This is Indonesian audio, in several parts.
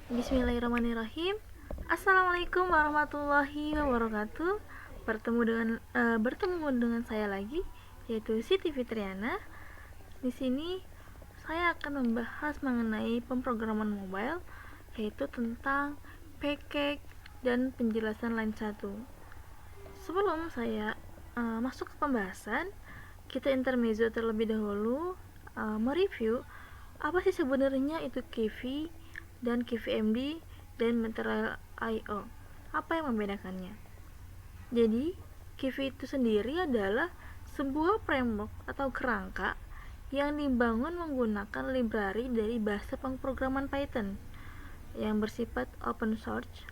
Bismillahirrahmanirrahim. Assalamualaikum warahmatullahi wabarakatuh. Bertemu dengan saya lagi, yaitu Siti Fitriana. Di sini saya akan membahas mengenai pemrograman mobile, yaitu tentang package dan penjelasan lain satu. Sebelum saya masuk ke pembahasan, kita intermezzo terlebih dahulu, mereview apa sih sebenarnya itu KV dan KVMD dan Material I/O. Apa yang membedakannya? Jadi, KV itu sendiri adalah sebuah framework atau kerangka yang dibangun menggunakan library dari bahasa pemrograman Python yang bersifat open source.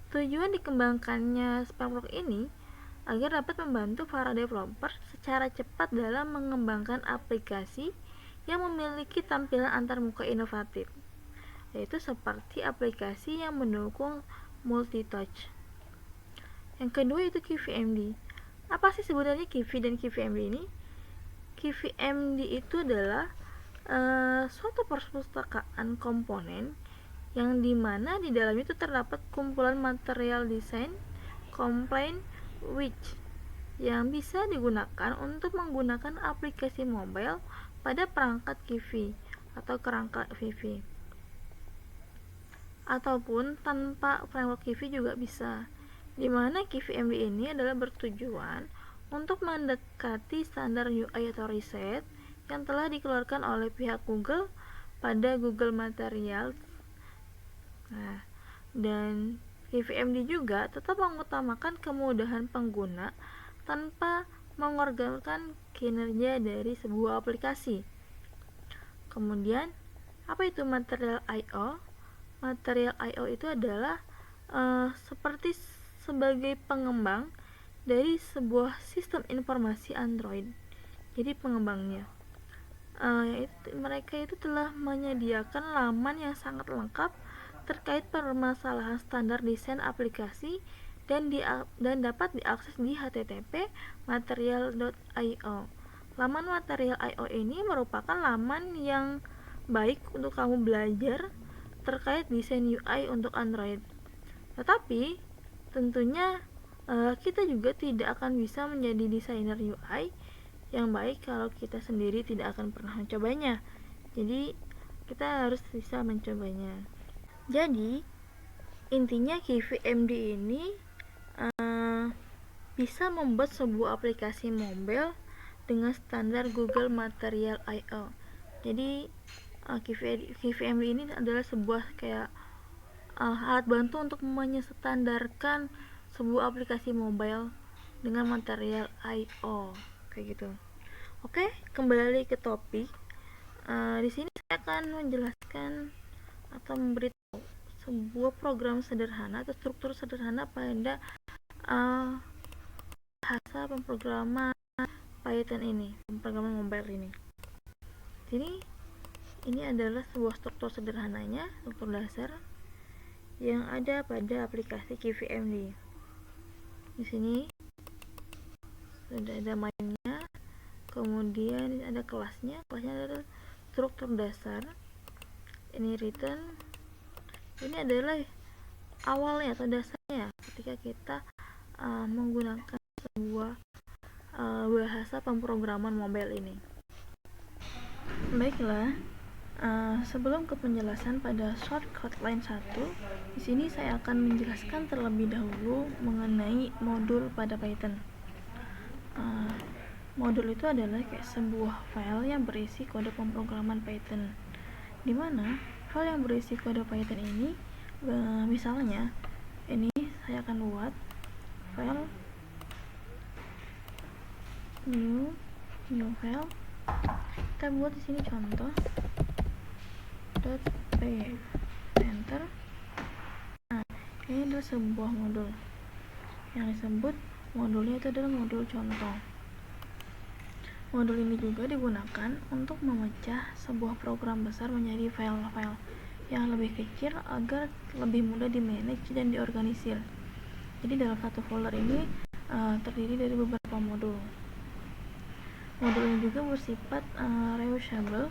Tujuan dikembangkannya framework ini agar dapat membantu para developer secara cepat dalam mengembangkan aplikasi yang memiliki tampilan antarmuka inovatif, yaitu seperti aplikasi yang mendukung multi-touch. Yang kedua itu KVMD. Apa sih sebenarnya KV dan KVMD ini? KVMD itu adalah suatu perpustakaan komponen yang dimana di dalamnya itu terdapat kumpulan material desain complaint which yang bisa digunakan untuk menggunakan aplikasi mobile pada perangkat KV atau kerangka VV, ataupun tanpa framework KV juga bisa, dimana KVMD ini adalah bertujuan untuk mendekati standar UI atau riset yang telah dikeluarkan oleh pihak Google pada Google Materials. Dan KVMD juga tetap mengutamakan kemudahan pengguna tanpa mengorbankan kinerja dari sebuah aplikasi. Kemudian, apa itu Material I/O? Material I/O itu adalah seperti sebagai pengembang dari sebuah sistem informasi Android. Jadi pengembangnya, mereka itu telah menyediakan laman yang sangat lengkap terkait permasalahan standar desain aplikasi dan dapat diakses di http material.io. Laman Material I/O ini merupakan laman yang baik untuk kamu belajar terkait desain UI untuk Android. Tetapi tentunya kita juga tidak akan bisa menjadi desainer UI yang baik kalau kita sendiri tidak akan pernah mencobanya. Jadi kita harus bisa mencobanya. Jadi intinya KVMD ini bisa membuat sebuah aplikasi mobile dengan standar Google Material I/O. Jadi KVMD ini adalah sebuah kayak alat bantu untuk menyetandarkan sebuah aplikasi mobile dengan Material I/O kayak gitu. Oke, kembali ke topik. Di sini saya akan menjelaskan atau memberitahu sebuah program sederhana atau struktur sederhana pada bahasa pemrograman Python ini, pemrograman mobile ini. Jadi ini adalah sebuah struktur sederhananya, struktur dasar yang ada pada aplikasi KVMD. Di sini sudah ada mainnya, kemudian ada kelasnya adalah struktur dasar. Ini return, ini adalah awalnya atau dasarnya ketika kita menggunakan sebuah bahasa pemrograman mobile ini. Baiklah, sebelum ke penjelasan pada shortcut line 1, di sini saya akan menjelaskan terlebih dahulu mengenai modul pada Python. Modul itu adalah kayak sebuah file yang berisi kode pemrograman Python, dimana file yang berisi kode Python ini, misalnya ini saya akan buat file new file. Kita buat di sini contoh .p, enter. Nah, ini adalah sebuah modul yang disebut modulnya itu adalah modul contoh. Modul ini juga digunakan untuk memecah sebuah program besar menjadi file-file yang lebih kecil agar lebih mudah di-manage dan diorganisir. Jadi dalam satu folder ini terdiri dari beberapa modul. Modul ini juga bersifat reusable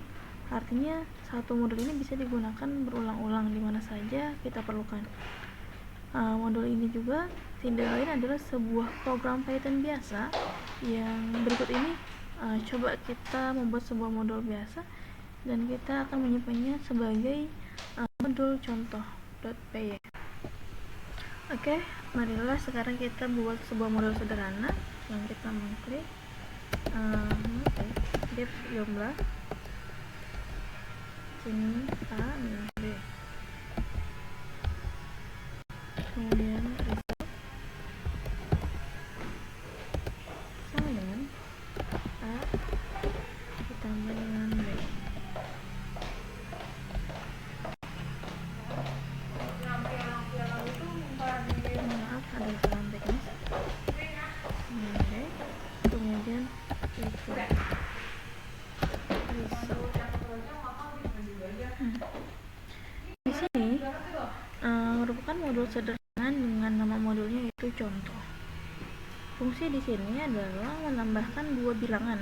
Artinya satu modul ini bisa digunakan berulang-ulang di mana saja kita perlukan. Modul ini juga tidak lain adalah sebuah program Python biasa. Yang berikut ini coba kita membuat sebuah modul biasa dan kita akan menyimpannya sebagai modul contoh.py. Oke, marilah sekarang kita buat sebuah modul sederhana yang kita mengklik div jumlah sini A minus B, kemudian result sama dengan A ditambah dengan B. Maaf, ada kesalahan teknis. Kemudian itu result. Di sini merupakan modul sederhana dengan nama modulnya yaitu contoh. Fungsi di sini adalah menambahkan dua bilangan,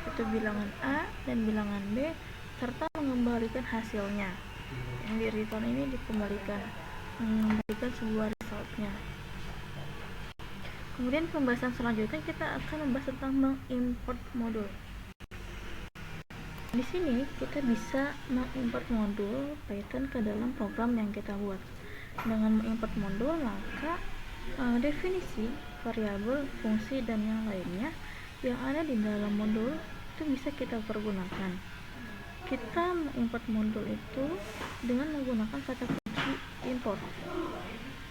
yaitu bilangan A dan bilangan B, serta mengembalikan hasilnya. Yang di return ini dikembalikan, mengembalikan sebuah resultnya. Kemudian pembahasan selanjutnya kita akan membahas tentang mengimport modul. Di sini kita bisa mengimport modul Python ke dalam program yang kita buat. Dengan mengimport modul, maka definisi, variabel, fungsi, dan yang lainnya yang ada di dalam modul itu bisa kita pergunakan. Kita mengimport modul itu dengan menggunakan kata kunci import.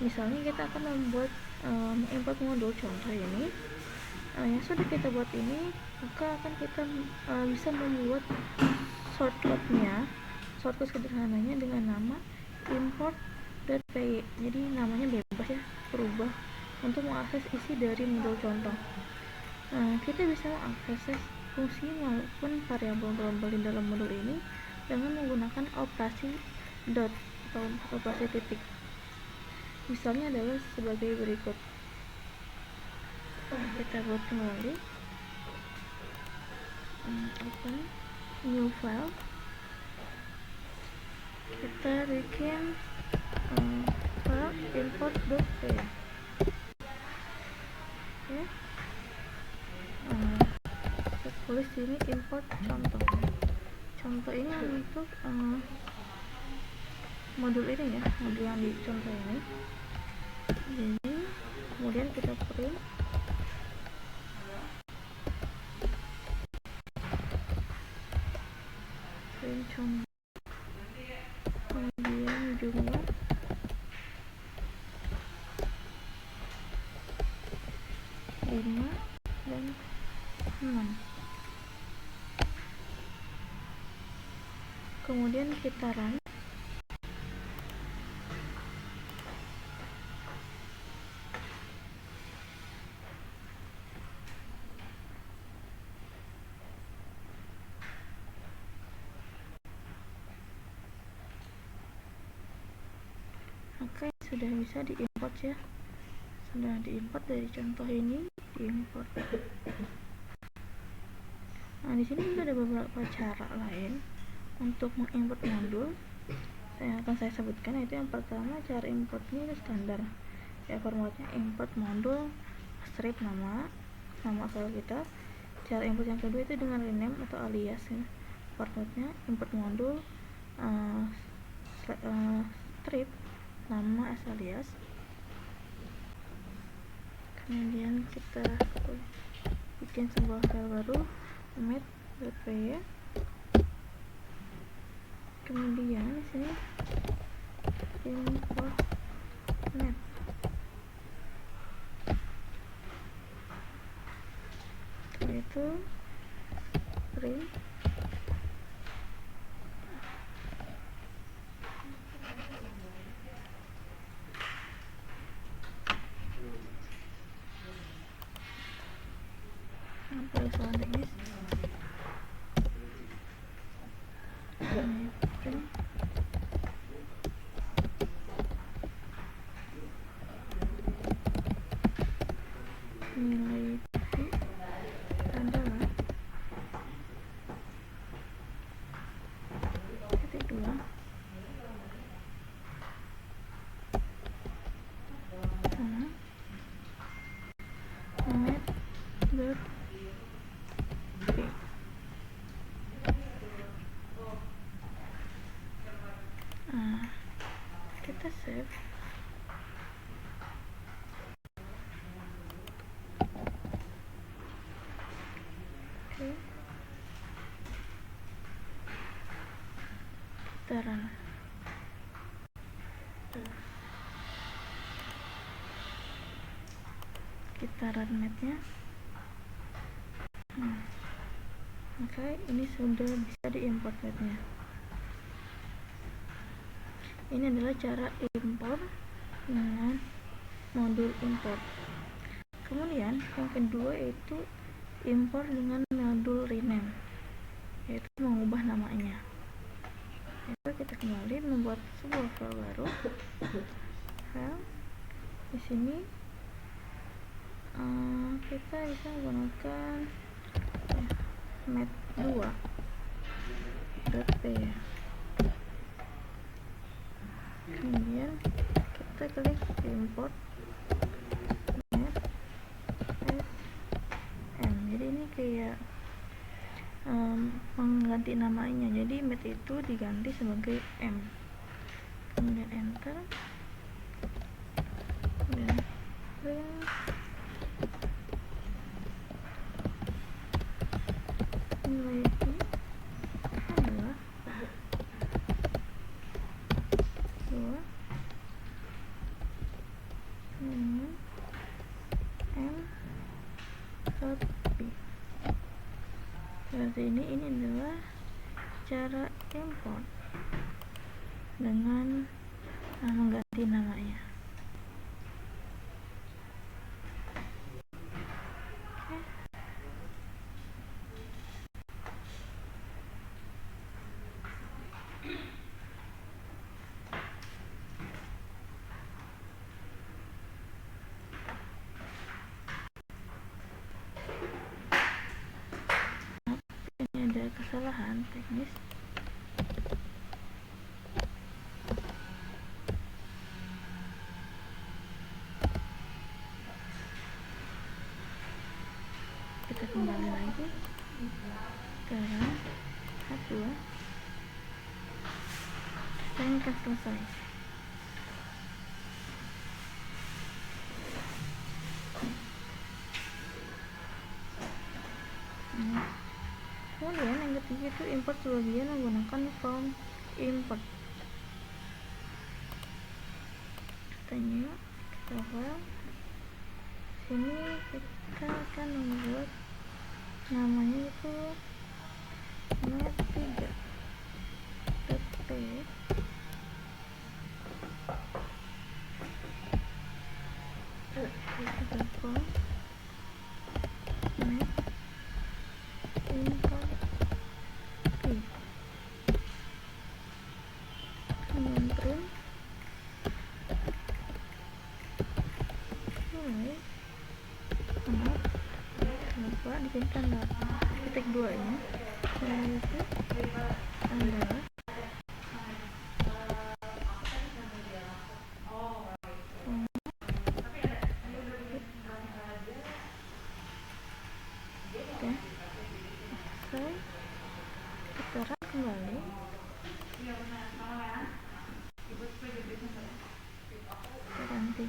Misalnya kita akan membuat mengimport modul contoh ini yang sudah kita buat ini, maka akan kita bisa membuat shortcut sederhananya dengan nama import.py. Jadi namanya bebas ya, berubah untuk mengakses isi dari modul contoh. Kita bisa mengakses fungsi maupun variabel global di dalam modul ini dengan menggunakan operasi dot atau operasi titik. Misalnya adalah sebagai berikut. Kita buat kembali, open new file, kita bikin file import.py. Oke, kita tulis sini import contoh. Contoh ini untuk modul ini ya, modul yang di contoh ini. Jadi kemudian kita print contoh, kemudian jumlah lima dan 6. Kemudian kita run. Oke, sudah bisa diimport ya. Sudah diimport dari contoh ini, diimport. Nah, di sini juga ada beberapa cara lain untuk mengimport modul yang akan saya sebutkan, yaitu yang pertama cara importnya itu standar. Ya, formatnya import modul strip nama asal kita. Cara import yang kedua itu dengan rename atau alias ya. Formatnya import modul strip nama asal alias. Kemudian kita bikin sebuah file baru, met.py. Kemudian di sini import net. Setelah itu print sampai kesalahan teknis. Print nilai P adalah save. Oke, kita run matnya. Maka ini sudah bisa diimport matnya. Ini adalah cara import dengan modul import. Kemudian yang kedua yaitu import dengan modul rename, yaitu mengubah namanya. Yaitu kita kembali membuat sebuah file baru. File di sini kita bisa menggunakan mat2.p. Kemudian kita klik import mat sm. Jadi ini kayak mengganti namanya, jadi mat itu diganti sebagai m. Kemudian enter, dan print. Nilai itu adalah 2 dengan m.p. Berarti ini adalah cara import dengan mengganti namanya. Ini ada kesalahan teknis. Kita kembali lagi. Sekarang H2 dan akan selesai. Kemudian yang ketiga itu import sebagian menggunakan from import. Tanya kita file. Sini kita akan membuat namanya itu mat3.p. Kita from mat import p. Kemudian print. Lupa di tanda titik 2 ini, yaitu adalah selesai. Kita run kembali. Ganti.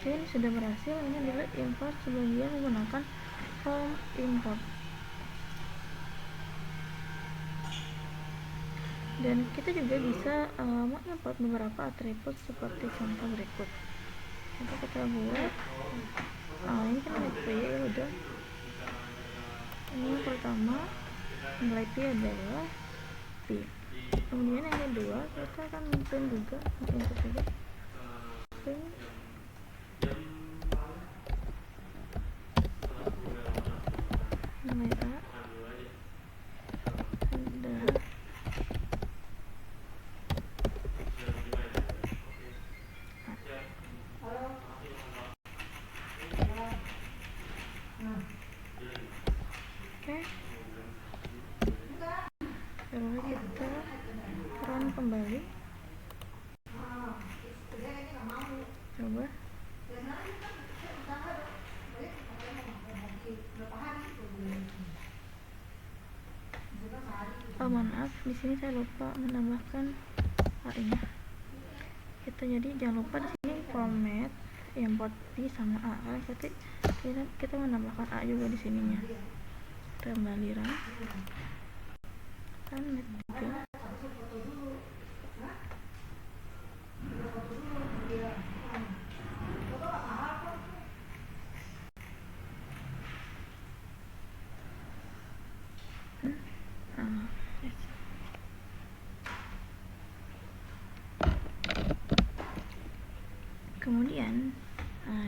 Oke, ini sudah berhasil. Ini adalah import sebagian menggunakan from import. Dan kita juga bisa mengimport beberapa atribut seperti contoh berikut. Coba kita buat. Ini kan mat ya udah. Ini yang pertama, nilai p adalah p. Kemudian yang kedua kita akan print juga, input juga print nilai a adalah oke. Lalu kita run kembali. Coba. di sini saya lupa menambahkan A-nya. Jadi jangan lupa di sini format import P sama A, karena kita menambahkan A juga di sininya. Kita kembali run met juga. Yes. Kemudian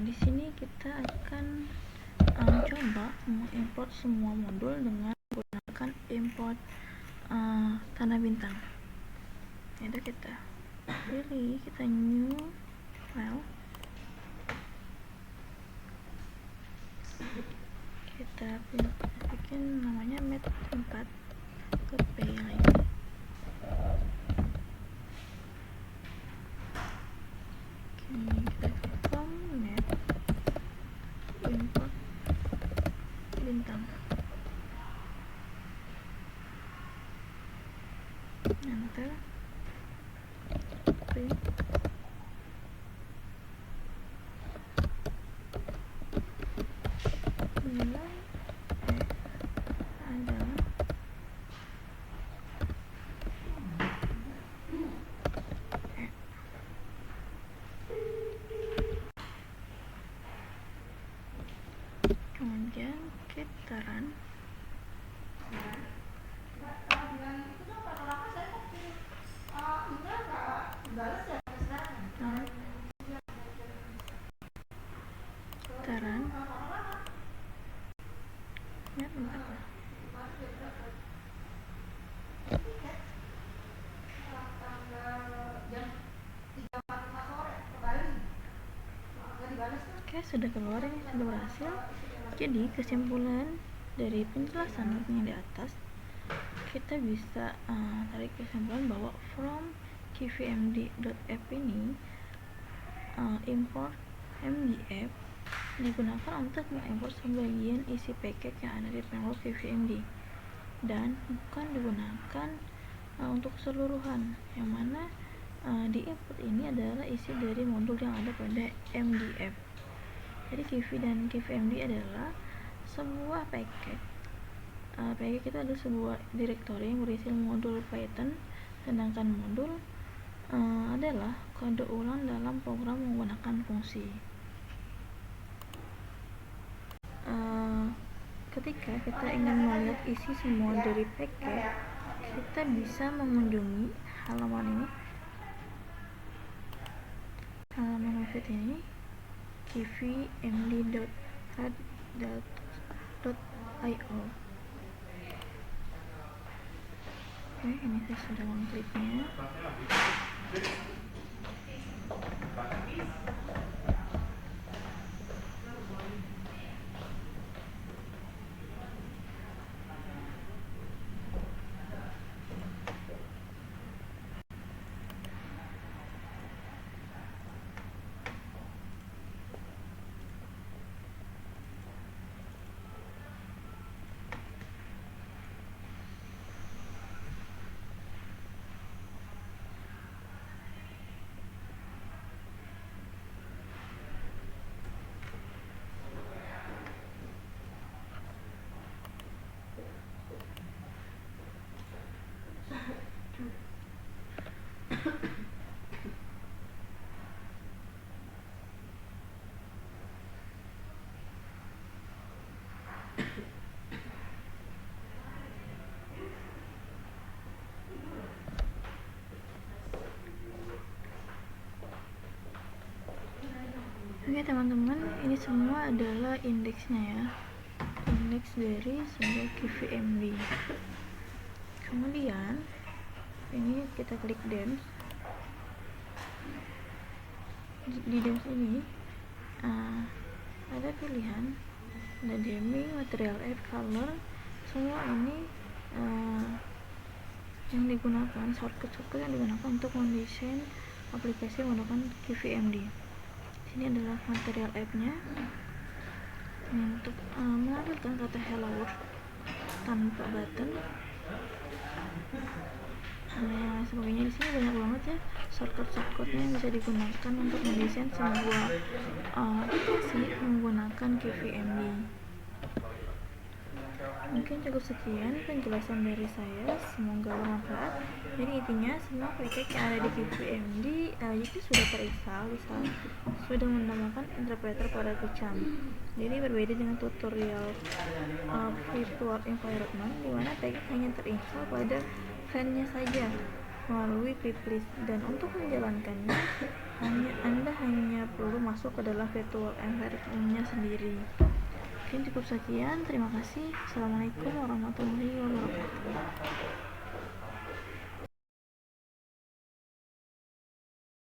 di sini kita akan coba mengimport semua modul dengan menggunakan import tanda bintang. Itu kita pilih, kita new file, kita bikin namanya mat4.py lagi. Kita format import bintang, enter, print, nilai adalah kemudian kita run. Oke, sudah keluar, ini sudah berhasil. Jadi kesimpulan dari penjelasan yang di atas, kita bisa tarik kesimpulan bahwa from kvmd.app ini import mdf digunakan untuk mengimport sebagian isi paket yang ada di framework kvmd, dan bukan digunakan untuk keseluruhan, yang mana di import ini adalah isi dari modul yang ada pada mdf. Jadi kv dan kvmd adalah sebuah paket. Paket itu adalah sebuah directory yang berisi modul Python, sedangkan modul adalah kode ulang dalam program menggunakan fungsi. Ketika kita ingin melihat isi semua dari paket, kita bisa mengunjungi halaman ini, halaman website ini, kvmd.red.io. Oke, ini saya sudah mengkliknya. Oke teman-teman, ini semua adalah indeksnya ya, indeks dari sebuah kvmd. Kemudian ini kita klik dems. Di dems ini ada pilihan, ada theming, material add, color. Semua ini yang digunakan, shortcut yang digunakan untuk mendesain aplikasi menggunakan kvmd. Ini adalah material app-nya. Untuk menampilkan kata hello world tanpa button, sebagainya. Di sini banyak banget ya shortcut-shortcutnya yang bisa digunakan untuk mendesain sebuah aplikasi menggunakan KVMD. Mungkin cukup sekian penjelasan dari saya, semoga bermanfaat. Jadi intinya semua package yang ada di KVMD itu sudah terinstall di saat sudah menggunakan interpreter pada Kecam. Jadi berbeda dengan tutorial virtual environment di mana package hanya terinstall pada fan-nya saja melalui pliplist, dan untuk menjalankannya Anda hanya perlu masuk ke dalam virtual environment-nya sendiri. Mungkin cukup sekian, terima kasih. Assalamualaikum warahmatullahi wabarakatuh.